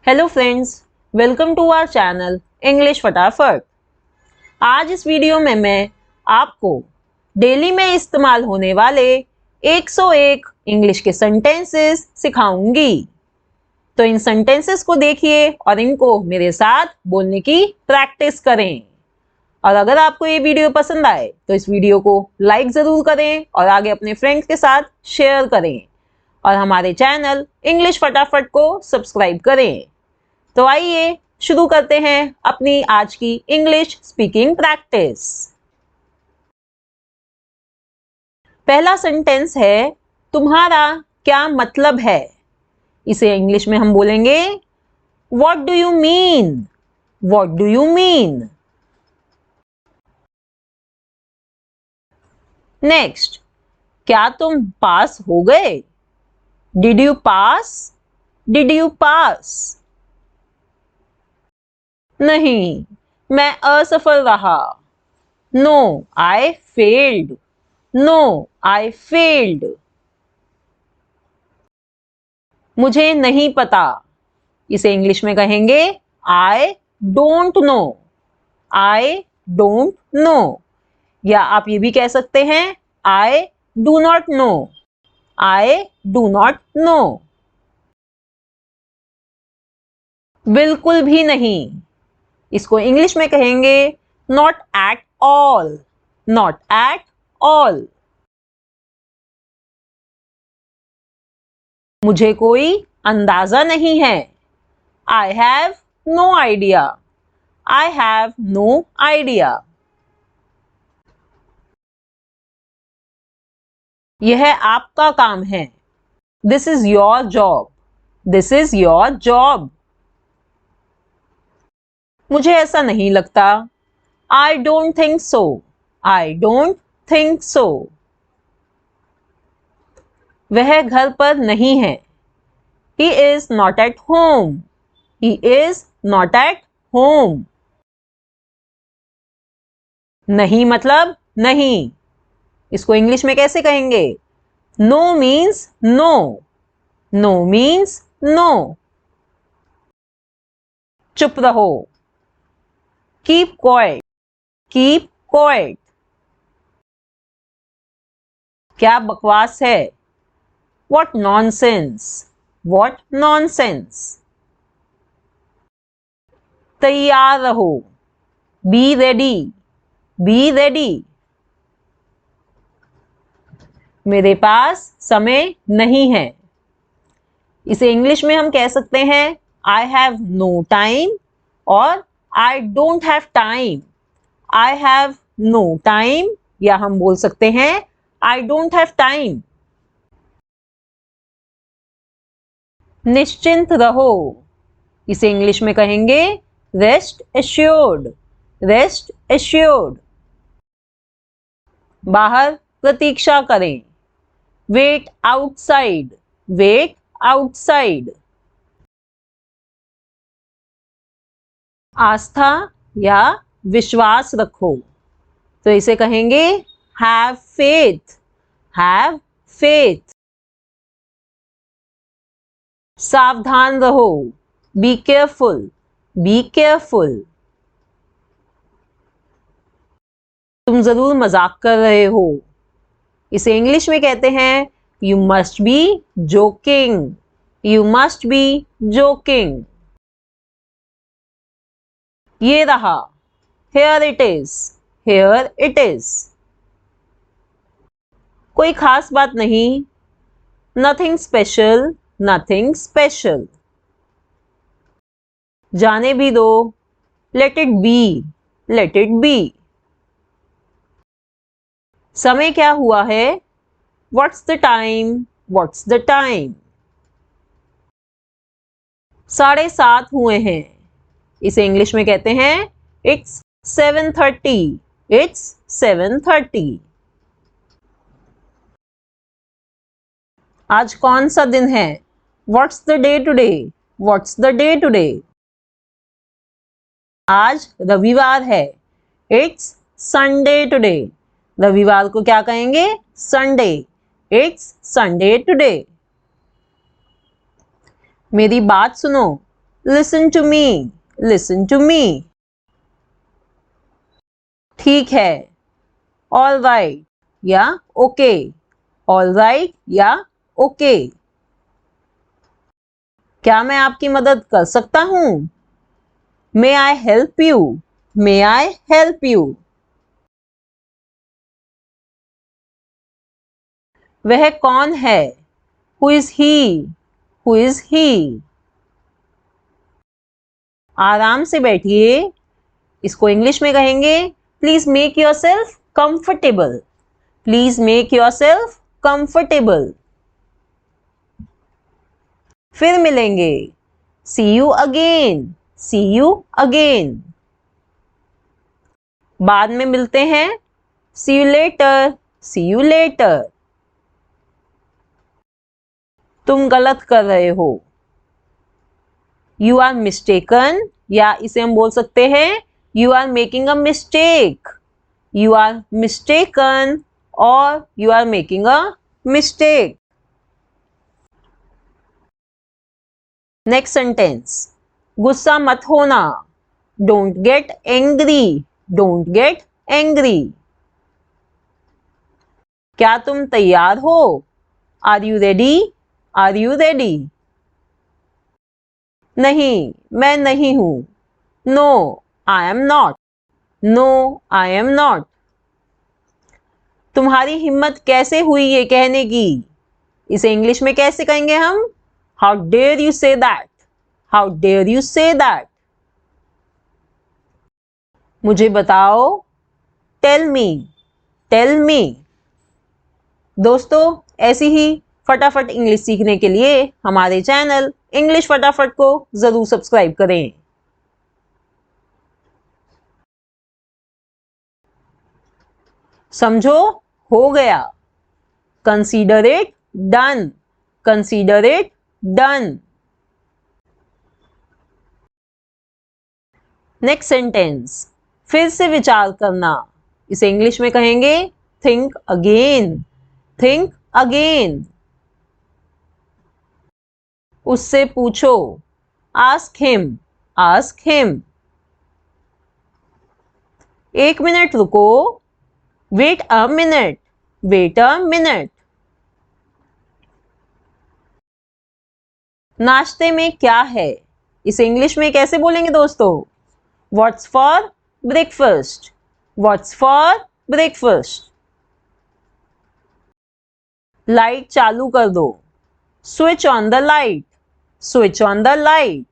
Hello friends, welcome to our channel English Fatafat. आज इस video में मैं आपको डेली में इस्तेमाल होने वाले 101 इंग्लिश के सेंटेंसेस सिखाऊंगी। तो इन सेंटेंसेस को देखिए और इनको मेरे साथ बोलने की प्रैक्टिस करें। और अगर आपको ये वीडियो पसंद आए तो इस वीडियो को लाइक ज़रूर करें और आगे अपने फ्रेंड्स के साथ शेयर करें और हमारे चैनल इंग्लिश फटाफट को सब्सक्राइब करें। तो आइए शुरू करते हैं अपनी आज की इंग्लिश स्पीकिंग प्रैक्टिस। पहला सेंटेंस है, तुम्हारा क्या मतलब है। इसे इंग्लिश में हम बोलेंगे what do you mean. What do you mean. Next, क्या तुम पास हो गए। Did you pass. Did you pass. नहीं, मैं असफल रहा। No I failed. No I failed. मुझे नहीं पता। इसे इंग्लिश में कहेंगे I don't know. I don't know. या आप ये भी कह सकते हैं I do not no. I do not know. बिल्कुल भी नहीं। इसको इंग्लिश में कहेंगे not at all. Not at all. मुझे कोई अंदाजा नहीं है। I have no idea. I have no idea. यह आपका काम है। This is your job. This is your job. मुझे ऐसा नहीं लगता। I don't think so. I don't think so. वह घर पर नहीं है। He is not at home. He is not at home. नहीं मतलब नहीं। इसको इंग्लिश में कैसे कहेंगे। No means no. No means no. चुप रहो। Keep quiet. Keep quiet. क्या बकवास है। What nonsense. What nonsense. तैयार रहो। Be ready. Be ready. मेरे पास समय नहीं है। इसे इंग्लिश में हम कह सकते हैं आई हैव नो टाइम और I don't have time. I have no time या हम बोल सकते हैं आई डोंट हैव टाइम। निश्चिंत रहो। इसे इंग्लिश में कहेंगे रेस्ट एश्योर्ड। Rest assured. बाहर प्रतीक्षा करें। Wait outside. Wait outside. आस्था या विश्वास रखो। तो इसे कहेंगे हैव फेथ। Have faith. सावधान रहो। Be careful. Be careful. तुम जरूर मजाक कर रहे हो। इसे इंग्लिश में कहते हैं you must be joking. You must be joking. ये रहा। Here it is. Here it is. कोई खास बात नहीं। Nothing special. Nothing special. जाने भी दो। Let it be. Let it be. समय क्या हुआ है। What's the time. What's the time. 7:30 हुए हैं। इसे इंग्लिश में कहते हैं इट्स 7:30। इट्स 7:30। आज कौन सा दिन है। What's the day today. What's the day today. आज रविवार है। It's Sunday today. रविवार को क्या कहेंगे संडे। It's Sunday today. मेरी बात सुनो। Listen to me, listen to me. ठीक है, ऑल राइट या ओके, ऑल राइट या ओके। क्या मैं आपकी मदद कर सकता हूं? May I help you, may I help you. वह कौन है? Who is he, who is he. आराम से बैठिए, इसको इंग्लिश में कहेंगे please make yourself comfortable, please make yourself comfortable. फिर मिलेंगे, see you again, see you again. बाद में मिलते हैं, see you later, see you later. तुम गलत कर रहे हो, यू आर मिस्टेकन, या इसे हम बोल सकते हैं you are making a mistake, you are mistaken और you are making a mistake. Next sentence, गुस्सा मत होना, don't get angry, don't get angry. क्या तुम तैयार हो? Are you ready, are you ready. नहीं, मैं नहीं हूं, no I am not, no I am not. तुम्हारी हिम्मत कैसे हुई ये कहने की? इसे इंग्लिश में कैसे कहेंगे हम? How dare you say that, how dare you say that. मुझे बताओ, टेल मी, टेल मी। दोस्तों, ऐसी ही फटाफट इंग्लिश सीखने के लिए हमारे चैनल इंग्लिश फटाफट को जरूर सब्सक्राइब करें। समझो, हो गया। Consider it done, consider it done. Next sentence, फिर से विचार करना, इसे इंग्लिश में कहेंगे थिंक अगेन, थिंक अगेन। उससे पूछो, आस्क हिम, आस्क हिम। एक मिनट रुको, wait a minute, wait a minute. नाश्ते में क्या है? इसे इंग्लिश में कैसे बोलेंगे दोस्तों? What's for breakfast, what's for breakfast. Light चालू कर दो, switch on the light, switch on the light.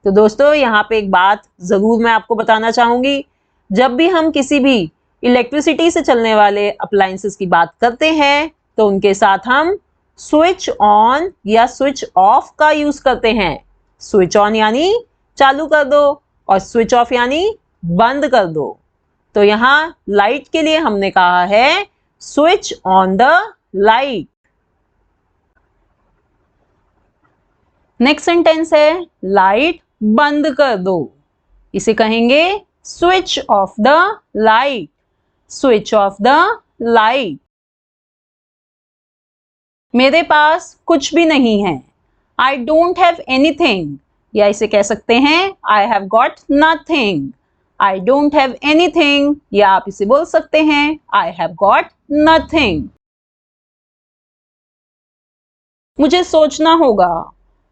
तो दोस्तों, यहाँ पे एक बात जरूर मैं आपको बताना चाहूंगी, जब भी हम किसी भी इलेक्ट्रिसिटी से चलने वाले अप्लायंसेस की बात करते हैं तो उनके साथ हम स्विच ऑन या स्विच ऑफ का यूज करते हैं। स्विच ऑन यानी चालू कर दो और स्विच ऑफ यानी बंद कर दो। तो यहाँ लाइट के लिए हमने कहा है switch on the light. Next sentence है लाइट बंद कर दो, इसे कहेंगे switch off the light, switch off the light. मेरे पास कुछ भी नहीं है, आई डोंट हैव एनीथिंग, या इसे कह सकते हैं I have got nothing, I don't have anything, या आप इसे बोल सकते हैं आई हैव गॉट नथिंग। मुझे सोचना होगा,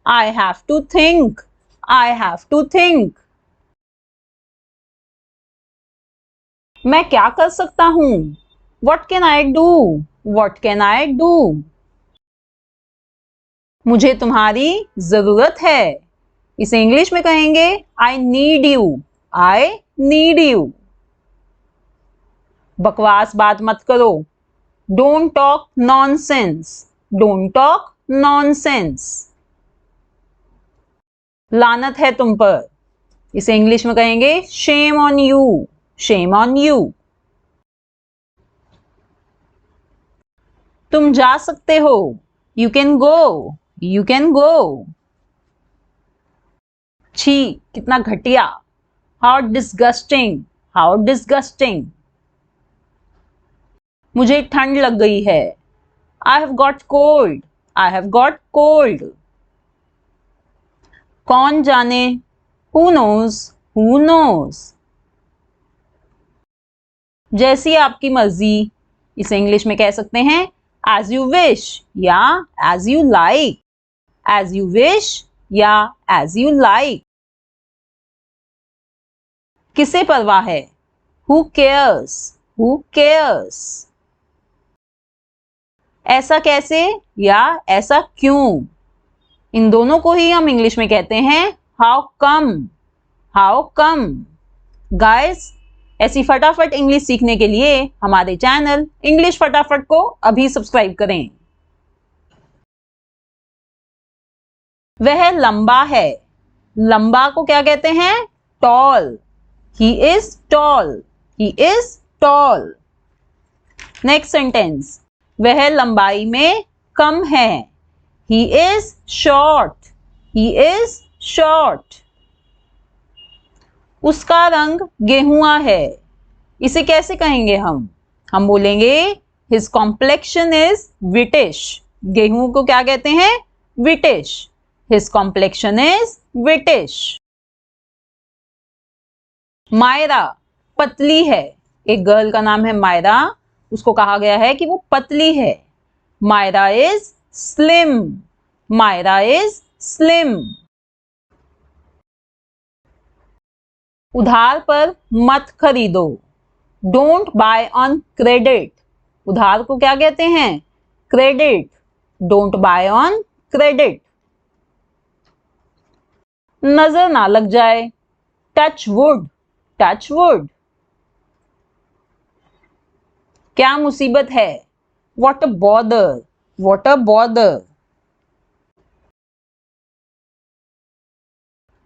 I have to think, I have to think. मैं क्या कर सकता हूं? What can I do, what can I do. मुझे तुम्हारी जरूरत है, इसे इंग्लिश में कहेंगे I need you, I need you. बकवास बात मत करो, don't talk nonsense, don't talk nonsense. लानत है तुम पर, इसे इंग्लिश में कहेंगे shame on you, shame on you. तुम जा सकते हो, you can go, you can गो। छी, कितना घटिया, हाउ डिस्गस्टिंग, हाउ डिस्गस्टिंग। मुझे ठंड लग गई है, I have got cold, I have got cold. कौन जाने, हु नोज, हु नोज। जैसी आपकी मर्जी, इसे इंग्लिश में कह सकते हैं एज यू विश या as you like, as you wish या एज यू लाइक। किसे परवाह है, हु केयर्स, हु केयर्स। ऐसा कैसे या ऐसा क्यों, इन दोनों को ही हम इंग्लिश में कहते हैं how come, how come. Guys, ऐसी फटाफट इंग्लिश सीखने के लिए हमारे चैनल इंग्लिश फटाफट को अभी सब्सक्राइब करें। वह लंबा है, लंबा को क्या कहते हैं, tall. He is tall, he is tall. Next sentence, वह लंबाई में कम है, he is short, he is short. उसका रंग गेहुआ है, इसे कैसे कहेंगे हम बोलेंगे हिज कॉम्प्लेक्शन इज विटिश। गेहूं को क्या कहते हैं, wheatish. His complexion is wheatish. Myra पतली है, एक गर्ल का नाम है मायरा, उसको कहा गया है कि वो पतली है। Myra is slim, Myra is slim. उधार पर मत खरीदो, डोंट बाय ऑन क्रेडिट। उधार को क्या कहते हैं, credit. Don't buy on credit. नजर ना लग जाए, टच वुड, टच वुड। क्या मुसीबत है, what a bother, what a bother.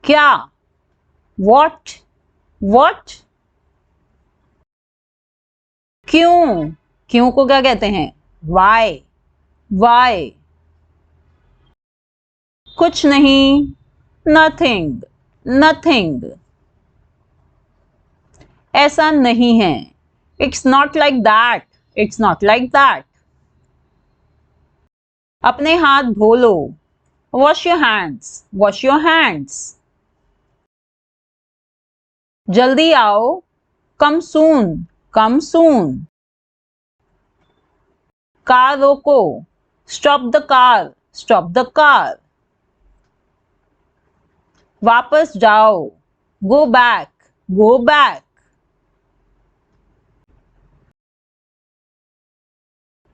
क्या, व्हाट, व्हाट। क्यों, क्यों को क्या कहते हैं, वाई, वाई। कुछ नहीं, नथिंग, नथिंग। ऐसा नहीं है, it's not like that, it's not like that. अपने हाथ धो लो, wash your hands, wash your hands. जल्दी आओ, come soon, come soon. Car रोको, stop the car, stop the car. वापस जाओ, गो बैक, गो बैक।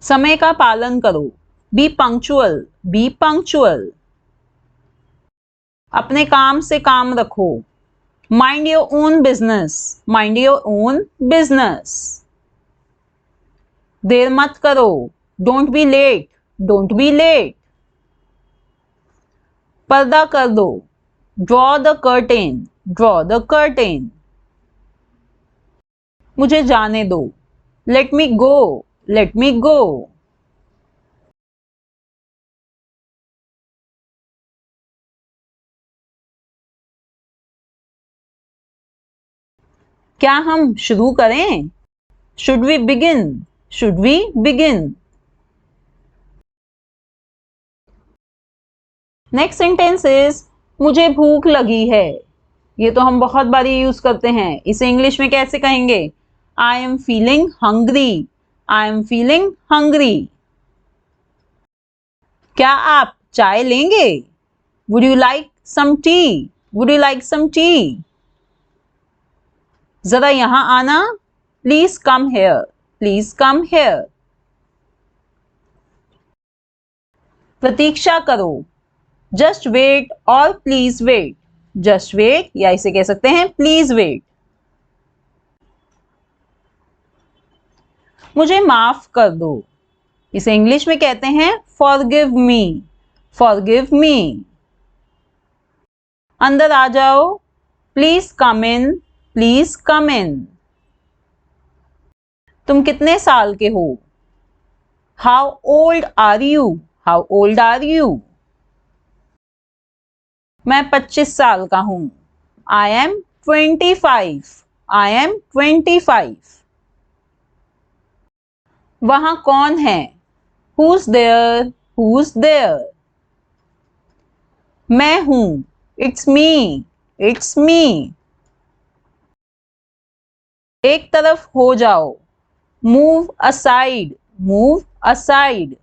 समय का पालन करो, बी पंक्चुअल, बी पंक्चुअल। अपने काम से काम रखो, mind your own business, mind your own business. देर मत करो, don't be late, don't be late. पर्दा कर दो, draw the curtain, draw the curtain. मुझे जाने दो, लेट मी गो, लेट मी गो। क्या हम शुरू करें, should we begin, should we begin. Next sentence is मुझे भूख लगी है। ये तो हम बहुत बारी यूज करते हैं, इसे इंग्लिश में कैसे कहेंगे, I am feeling hungry, I am feeling hungry. क्या आप चाय लेंगे, would you like some tea, would you like some tea. जरा यहां आना, please come here, please come here. प्रतीक्षा करो, जस्ट वेट और प्लीज वेट, जस्ट वेट या इसे कह सकते हैं प्लीज वेट। मुझे माफ कर दो, इसे इंग्लिश में कहते हैं फॉरगिव मी, फॉरगिव मी। अंदर आ जाओ, please come in, please come इन। तुम कितने साल के हो, how old are you, how old are you. मैं 25 साल का हूं, आई एम 25, आई एम 25। वहां कौन है, हुज देयर, हुज देयर। मैं हूं, It's me. It's me. एक तरफ हो जाओ. Move aside. Move aside.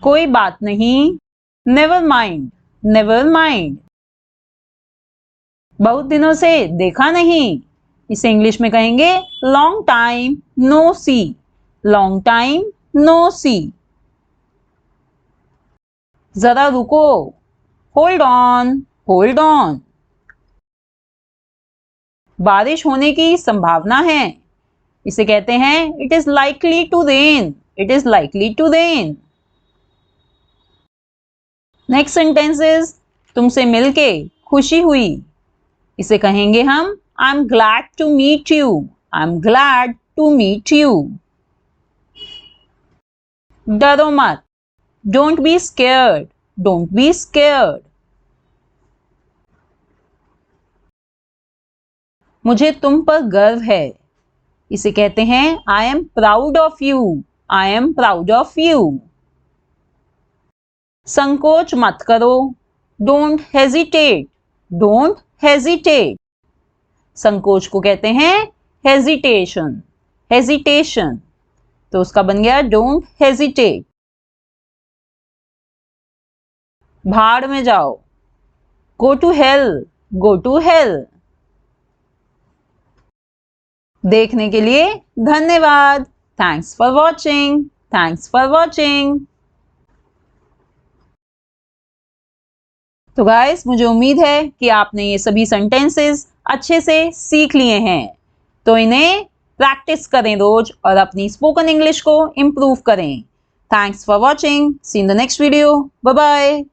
कोई बात नहीं. Never mind. Never mind. बहुत दिनों से देखा नहीं. इसे इंग्लिश में कहेंगे long time no see. Long time no see. जरा रुको. Hold on. Hold on. बारिश होने की संभावना है. इसे कहते हैं it is likely to rain. It is likely to rain. Next sentence is तुमसे मिलके खुशी हुई. इसे कहेंगे हम I am glad to meet you. I am glad to meet you. डरो मत. Don't be scared. Don't be scared. मुझे तुम पर गर्व है. इसे कहते हैं I am proud of you. I am proud of you. संकोच मत करो. Don't hesitate. Don't hesitate. संकोच को कहते हैं हेजिटेशन. हेजिटेशन. तो उसका बन गया डोंट हेजिटेट. भाड़ में जाओ. Go to hell. Go to hell. देखने के लिए धन्यवाद. Thanks for watching. Thanks for watching. तो गाइस मुझे उम्मीद है कि आपने ये सभी सेंटेंसेस अच्छे से सीख लिए हैं. तो इन्हें प्रैक्टिस करें रोज और अपनी स्पोकन इंग्लिश को इम्प्रूव करें. Thanks for watching. See in the next video. Bye bye.